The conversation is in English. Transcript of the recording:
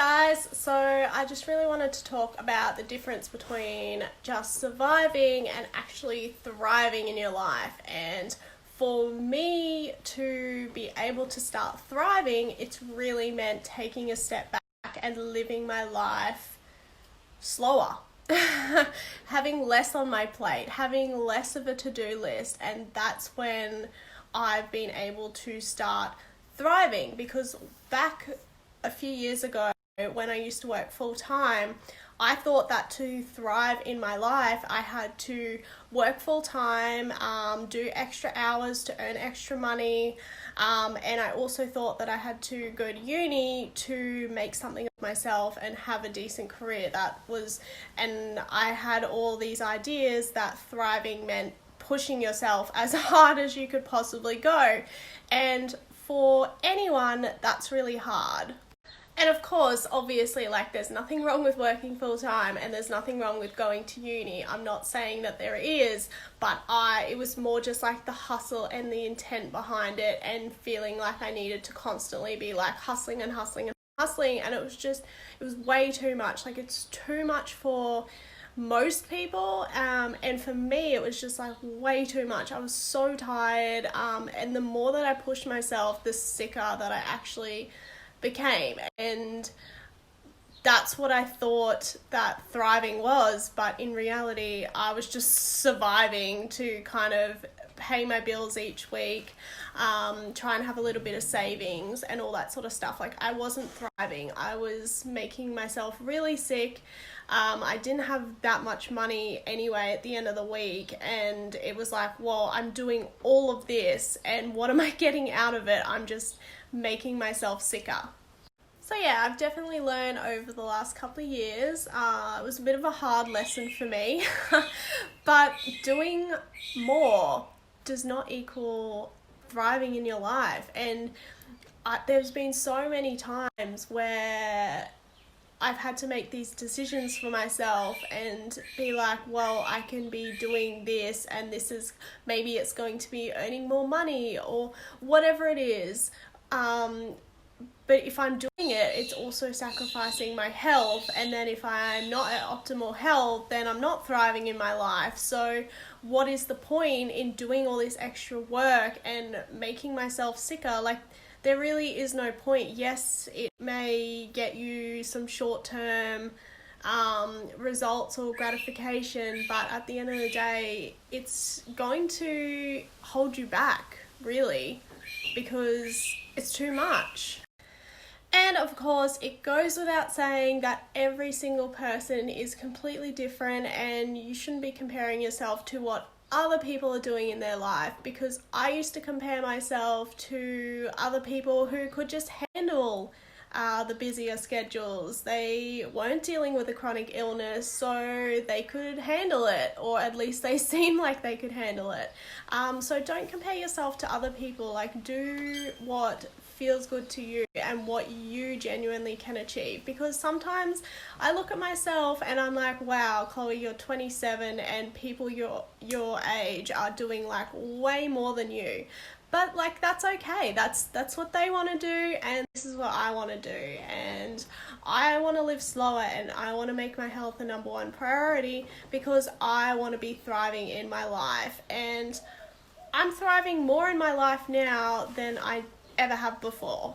guys, so I just really wanted to talk about the difference between just surviving and actually thriving in your life. And for me to be able to start thriving, it's really meant taking a step back and living my life slower. Having less on my plate, having less of a to-do list, and that's when I've been able to start thriving. Because back a few years ago, when I used to work full time, I thought that to thrive in my life, I had to work full time, do extra hours to earn extra money, and I also thought that I had to go to uni to make something of myself and have a decent career. And I had all these ideas that thriving meant pushing yourself as hard as you could possibly go. And for anyone, that's really hard. And of course, obviously, there's nothing wrong with working full time and there's nothing wrong with going to uni. I'm not saying that there is, but it was more just the hustle and the intent behind it, and feeling like I needed to constantly be hustling and hustling and hustling. And it was way too much. It's too much for most people, and for me it was just way too much. I was so tired, and the more that I pushed myself, the sicker that I actually became. And that's what I thought that thriving was, but in reality I was just surviving to kind of pay my bills each week, try and have a little bit of savings and all that sort of stuff. I wasn't thriving. I was making myself really sick. I didn't have that much money anyway at the end of the week, and it was well, I'm doing all of this and what am I getting out of it? I'm just making myself sicker. So yeah, I've definitely learned over the last couple of years. It was a bit of a hard lesson for me, but doing more does not equal thriving in your life. And there's been so many times where I've had to make these decisions for myself and be well, I can be doing this, and this is, maybe it's going to be earning more money or whatever it is. But if I'm doing it, it's also sacrificing my health. And then if I'm not at optimal health, then I'm not thriving in my life. So what is the point in doing all this extra work and making myself sicker? There really is no point. Yes, it may get you some short-term results or gratification, but at the end of the day, it's going to hold you back, really, because it's too much. And of course, it goes without saying that every single person is completely different, and you shouldn't be comparing yourself to what other people are doing in their life, because I used to compare myself to other people who could just handle the busier schedules. They weren't dealing with a chronic illness, so they could handle it, or at least they seemed like they could handle it. So don't compare yourself to other people. Do what feels good to you and what you genuinely can achieve. Because sometimes I look at myself and I'm wow, Chloe, you're 27 and people your age are doing way more than you. But that's okay. That's what they want to do, and this is what I want to do. And I want to live slower, and I want to make my health the number one priority, because I want to be thriving in my life. And I'm thriving more in my life now than I ever have before.